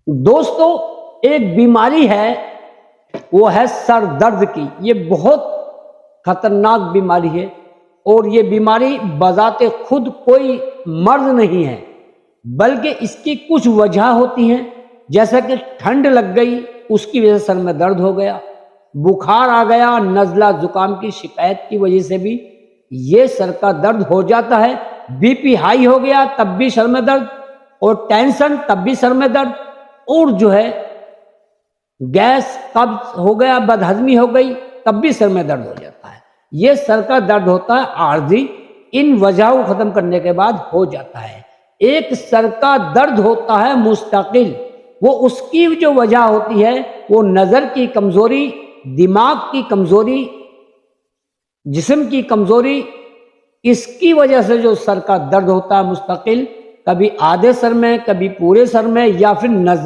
دوستو ایک بیماری ہے، وہ ہے سر درد کی۔ یہ بہت خطرناک بیماری ہے اور یہ بیماری بذات خود کوئی مرض نہیں ہے، بلکہ اس کی کچھ وجہ ہوتی ہیں، جیسا کہ ٹھنڈ لگ گئی اس کی وجہ سے سر میں درد ہو گیا، بخار آ گیا، نزلہ زکام کی شکایت کی وجہ سے بھی یہ سر کا درد ہو جاتا ہے، بی پی ہائی ہو گیا تب بھی سر میں درد، اور ٹینشن تب بھی سر میں درد، اور جو ہے گیس قبض ہو گیا، بد ہضمی ہو گئی تب بھی سر میں درد ہو جاتا ہے۔ یہ سر کا درد ہوتا ہے عارضی، ان وجہوں کو ختم کرنے کے بعد ہو جاتا ہے۔ ایک سر کا درد ہوتا ہے مستقل، وہ اس کی جو وجہ ہوتی ہے وہ نظر کی کمزوری، دماغ کی کمزوری، جسم کی کمزوری، اس کی وجہ سے جو سر کا درد ہوتا ہے مستقل، کبھی آدھے سر میں کبھی پورے سر میں یا پھر نظر